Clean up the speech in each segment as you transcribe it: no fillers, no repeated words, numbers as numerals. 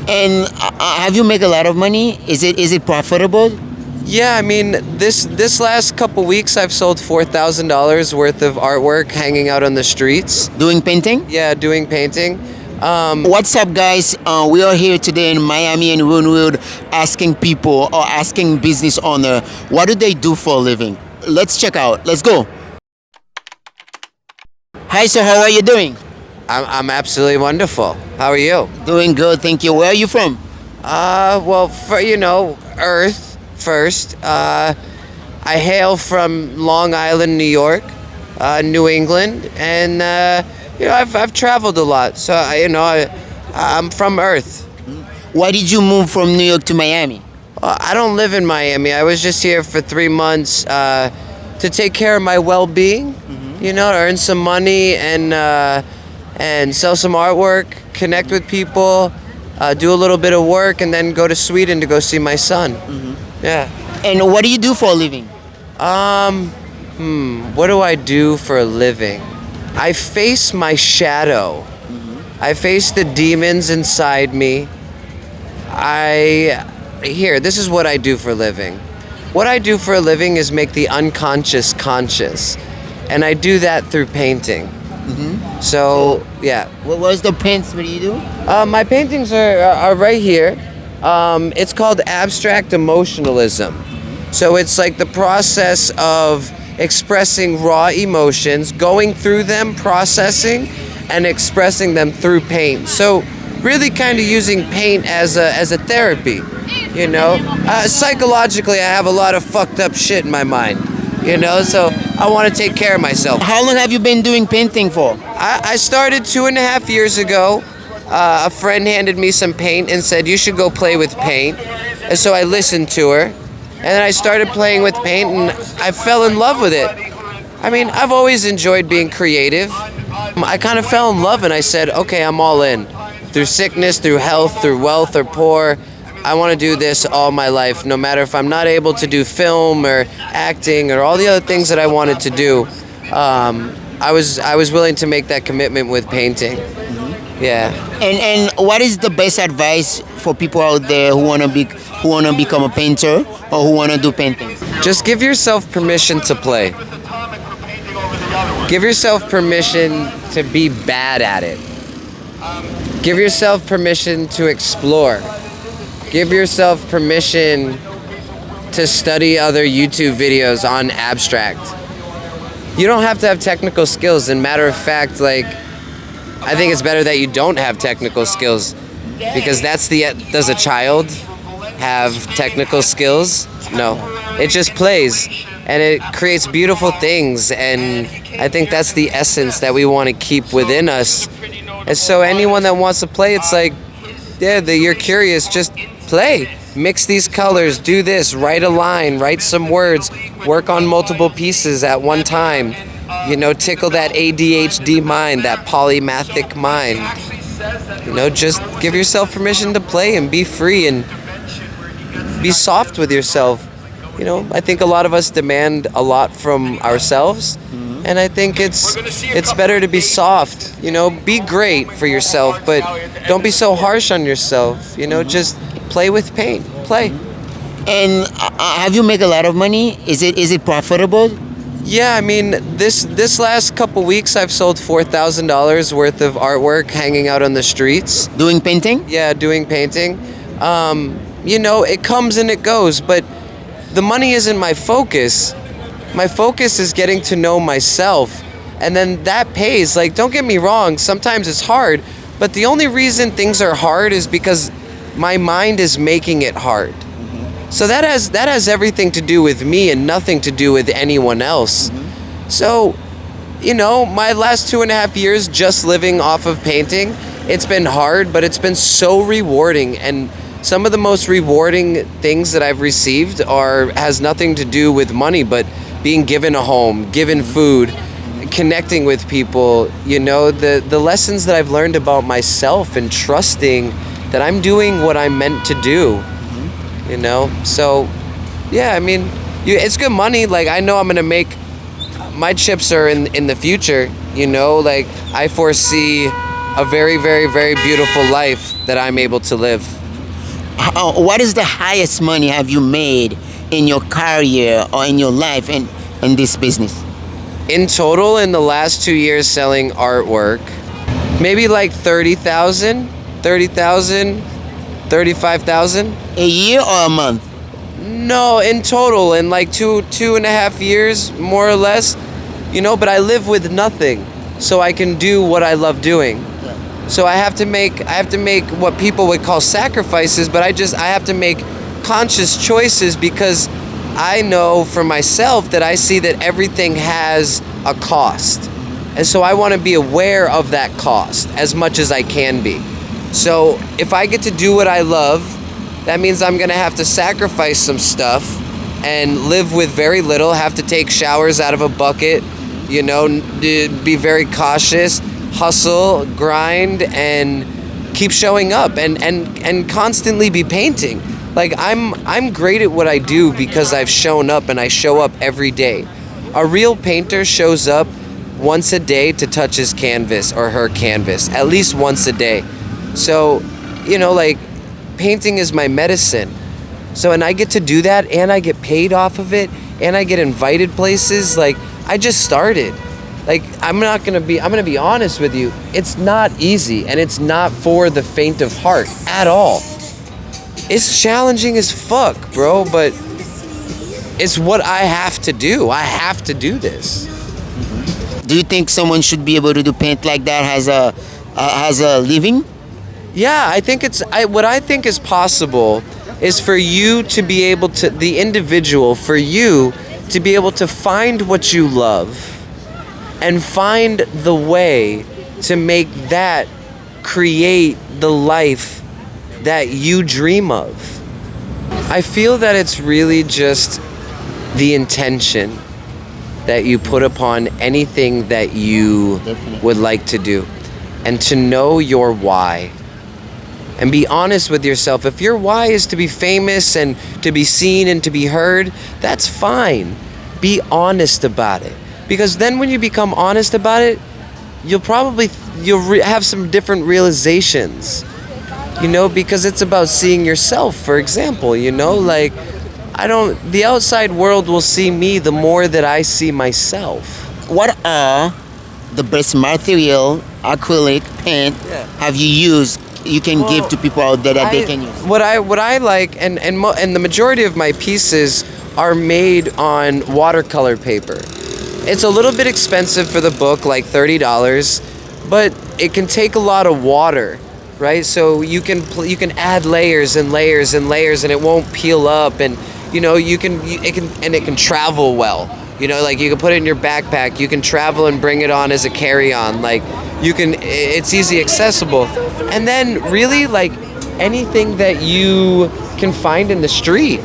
And have you make a lot of money? Is it profitable? Yeah, I mean, this last couple weeks I've sold $4,000 worth of artwork hanging out on the streets. Doing painting? Yeah, doing painting. What's up, guys? We are here today in Miami and Runwood asking people or asking business owner what do they do for a living. Let's check out. Let's go. Hi, sir. How are you doing? I'm absolutely wonderful. How are you? Doing good, thank you. Where are you from? Well, for Earth first. I hail from Long Island, New York, New England, and I've traveled a lot. So I'm from Earth. Why did you move from New York to Miami? I don't live in Miami. I was just here for 3 months to take care of my well-being. Earn some money and sell some artwork, connect with people, do a little bit of work, and then go to Sweden to go see my son. Yeah. And what do you do for a living? What do I do for a living? I face my shadow. I face the demons inside me. This is what I do for a living. What I do for a living is make the unconscious conscious. And I do that through painting. So, yeah. What was the paints? What do you do? My paintings are right here. It's called abstract emotionalism. So it's like the process of expressing raw emotions, going through them, processing, and expressing them through paint. So really kind of using paint as a therapy, Psychologically, I have a lot of fucked up shit in my mind, so I want to take care of myself. How long have you been doing painting for? I started 2.5 years ago. A friend handed me some paint and said, you should go play with paint. And so I listened to her. And then I started playing with paint and I fell in love with it. I mean, I've always enjoyed being creative. I kind of fell in love and I said, okay, I'm all in. Through sickness, through health, through wealth or poor, I want to do this all my life, no matter if I'm not able to do film or acting or all the other things that I wanted to do. I was willing to make that commitment with painting. Yeah. And what is the best advice for people out there who wanna become a painter or who wanna do painting? Just give yourself permission to play. Give yourself permission to be bad at it. Give yourself permission to explore. Give yourself permission to study other YouTube videos on abstract. You don't have to have technical skills. And matter of fact, I think it's better that you don't have technical skills, because does a child have technical skills? No. It just plays and it creates beautiful things, and I think that's the essence that we want to keep within us. And so anyone that wants to play, it's like, you're curious, just play. Mix these colors, do this, write a line, write some words, work on multiple pieces at one time. Tickle that ADHD mind, that polymathic mind. Just give yourself permission to play and be free and be soft with yourself. I think a lot of us demand a lot from ourselves, and I think it's better to be soft. Be great for yourself, but don't be so harsh on yourself. Just play with paint. Play. And have you make a lot of money? Is it profitable? Yeah, I mean, this last couple weeks I've sold $4,000 worth of artwork hanging out on the streets. Doing painting? Yeah, doing painting. It comes and it goes, but the money isn't my focus. My focus is getting to know myself, and then that pays. Don't get me wrong, sometimes it's hard, but the only reason things are hard is because my mind is making it hard. So that has everything to do with me and nothing to do with anyone else. So, my last 2.5 years just living off of painting, it's been hard, but it's been so rewarding. And some of the most rewarding things that I've received has nothing to do with money, but being given a home, given food, connecting with people, the lessons that I've learned about myself and trusting that I'm doing what I'm meant to do. So yeah, I mean, it's good money. I know I'm gonna make, my chips are in the future. I foresee a very, very, very beautiful life that I'm able to live. What is the highest money have you made in your career or in your life in this business? In total, in the last 2 years selling artwork, maybe like 30,000, 30,000, 35,000. A year or a month? No, in total, in like two and a half years, more or less. But I live with nothing, so I can do what I love doing. So I have to make what people would call sacrifices, but I have to make conscious choices because I know for myself that I see that everything has a cost. And so I want to be aware of that cost as much as I can be. So if I get to do what I love, that means I'm going to have to sacrifice some stuff and live with very little, have to take showers out of a bucket, be very cautious, hustle, grind, and keep showing up and constantly be painting. Like I'm great at what I do because I've shown up and I show up every day. A real painter shows up once a day to touch his canvas or her canvas, at least once a day. So, like painting is my medicine. So, and I get to do that and I get paid off of it and I get invited places. Like I just started. Like I'm gonna be honest with you. It's not easy and it's not for the faint of heart at all. It's challenging as fuck, bro, but it's what I have to do. I have to do this. Do you think someone should be able to do paint like that as a living? Yeah, I think what I think is possible is for you to be able to, the individual, for you to be able to find what you love and find the way to make that create the life that you dream of. I feel that it's really just the intention that you put upon anything that you would like to do, and to know your why and be honest with yourself. If your why is to be famous and to be seen and to be heard, that's fine. Be honest about it, because then when you become honest about it, you'll have some different realizations, because it's about seeing yourself. For example, like the outside world will see me the more that I see myself. What are the best material acrylic paint have you used you can give to people out there that they can use? What I like, and the majority of my pieces are made on watercolor paper. It's a little bit expensive for the book, like $30, but it can take a lot of water, right? So you can add layers and layers and layers, and it won't peel up, and it can travel well. Like you can put it in your backpack, you can travel and bring it on as a carry-on. Like it's easy accessible. And then really like anything that you can find in the street,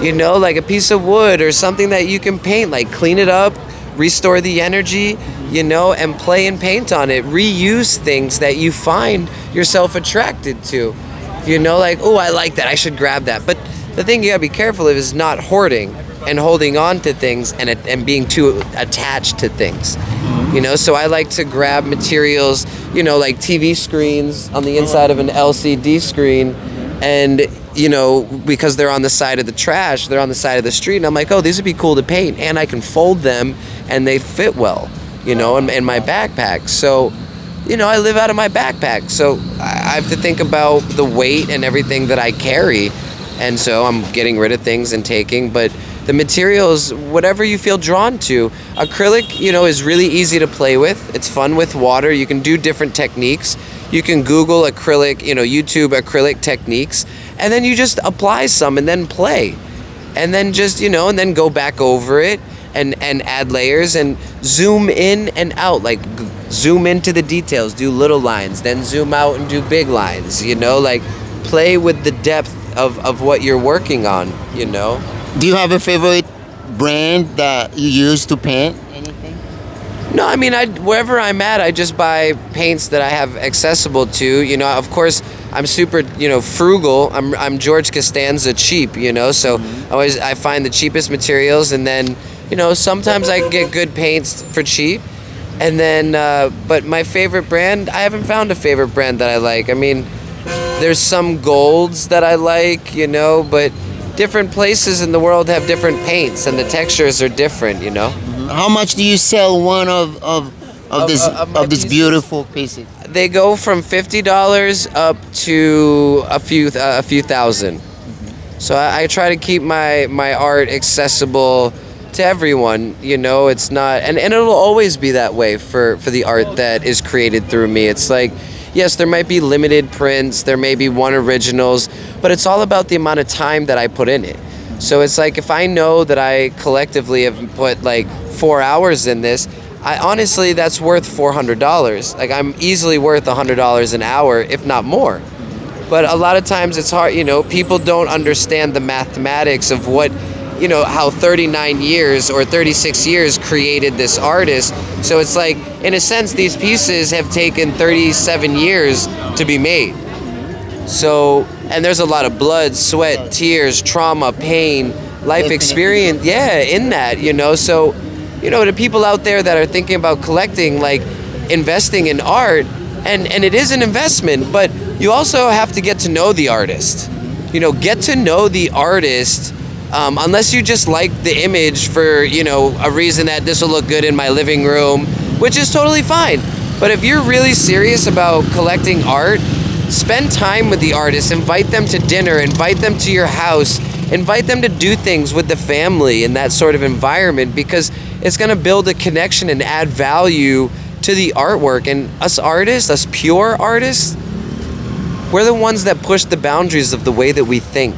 like a piece of wood or something that you can paint, like clean it up, restore the energy, and play and paint on it. Reuse things that you find yourself attracted to, like, oh, I like that, I should grab that. But the thing you gotta be careful of is not hoarding and holding on to things and being too attached to things. So I like to grab materials, like TV screens on the inside of an LCD screen, and because they're on the side of the trash, they're on the side of the street, and I'm like, oh, these would be cool to paint, and I can fold them and they fit well, in my backpack. So I live out of my backpack, so I have to think about the weight and everything that I carry, and so I'm getting rid of things and taking. But the materials, whatever you feel drawn to. Acrylic, is really easy to play with. It's fun with water. You can do different techniques. You can Google acrylic, YouTube acrylic techniques, and then you just apply some and then play. And then just, and then go back over it and add layers and zoom in and out, like zoom into the details, do little lines, then zoom out and do big lines, like play with the depth of what you're working on, Do you have a favorite brand that you use to paint? Anything? No, I mean, wherever I'm at, I just buy paints that I have accessible to. Of course, I'm super, frugal. I'm George Costanza cheap, so I find the cheapest materials, and then, sometimes I get good paints for cheap. And then, but my favorite brand, I haven't found a favorite brand that I like. I mean, there's some golds that I like, you know, but different places in the world have different paints and the textures are different, you know. How much do you sell one Of my of this pieces? beautiful pieces? They go from $50 up to a few thousand. So I try to keep my art accessible to everyone. You know, it's not, and it'll always be that way for the art that is created through me. It's like, yes, there might be limited prints, there may be one originals, but it's all about the amount of time that I put in it. So it's like if I know that I collectively have put like 4 hours in this, I honestly that's worth $400. Like I'm easily worth $100 an hour, if not more. But a lot of times it's hard, you know, people don't understand the mathematics of what, you know, how 39 years or 36 years created this artist. So it's like, in a sense, these pieces have taken 37 years to be made. So, and there's a lot of blood, sweat, tears, trauma, pain, life Definitely. experience, yeah, in that, you know. So, you know, to people out there that are thinking about collecting, like investing in art, and it is an investment, but you also have to get to know the artist. You know, get to know the artist, unless you just like the image for, you know, a reason that this will look good in my living room, which is totally fine. But if you're really serious about collecting art, spend time with the artist, invite them to dinner, invite them to your house, invite them to do things with the family in that sort of environment, because it's going to build a connection and add value to the artwork. And us artists, us pure artists, we're the ones that push the boundaries of the way that we think.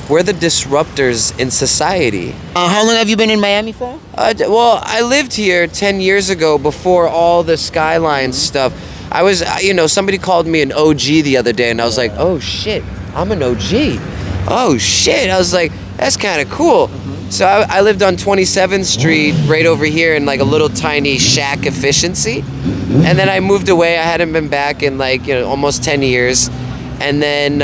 We're the disruptors in society. How long have you been in Miami for? Well, I lived here 10 years ago before all the Skyline stuff. I was, you know, somebody called me an OG the other day, and I was like, oh shit, I'm an OG. Oh shit. I was like, that's kind of cool. So I lived on 27th Street right over here in like a little tiny shack efficiency. And then I moved away. I hadn't been back in like, you know, almost 10 years. And then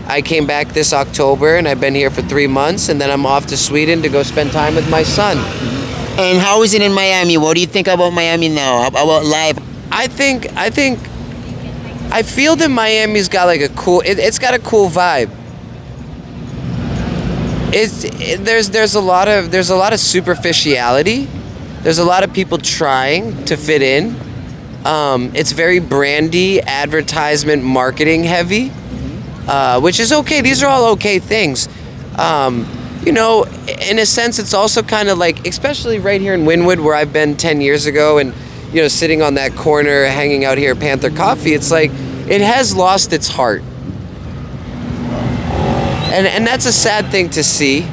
I came back this October, and I've been here for 3 months, and then I'm off to Sweden to go spend time with my son. And how is it in Miami? What do you think about Miami now? About life? I feel that Miami's got like a cool, it's got a cool vibe. There's a lot of superficiality. There's a lot of people trying to fit in. It's very brandy, advertisement, marketing heavy, which is okay. These are all okay things. You know, in a sense, it's also kind of like, especially right here in Wynwood, where I've been 10 years ago, and you know, sitting on that corner, hanging out here at Panther Coffee. It's like it has lost its heart. And that's a sad thing to see,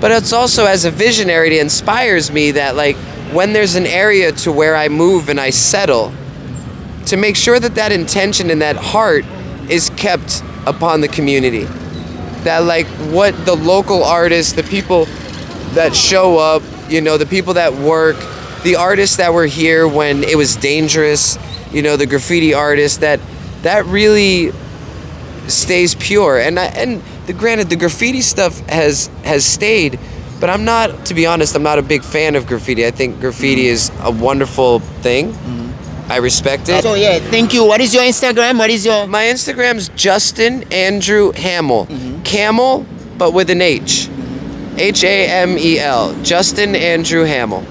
but it's also, as a visionary, it inspires me that like when there's an area to where I move and I settle, to make sure that that intention and that heart is kept upon the community. That like what the local artists, the people that show up, you know, the people that work, the artists that were here when it was dangerous, you know, the graffiti artists, that really stays pure. And granted, the graffiti stuff has stayed, but I'm not, to be honest, I'm not a big fan of graffiti. I think graffiti is a wonderful thing. I respect it. So yeah, thank you. What is your Instagram? What is your... My Instagram's Justin Andrew Hamel. Camel, but with an H. Hamel. Justin Andrew Hamel.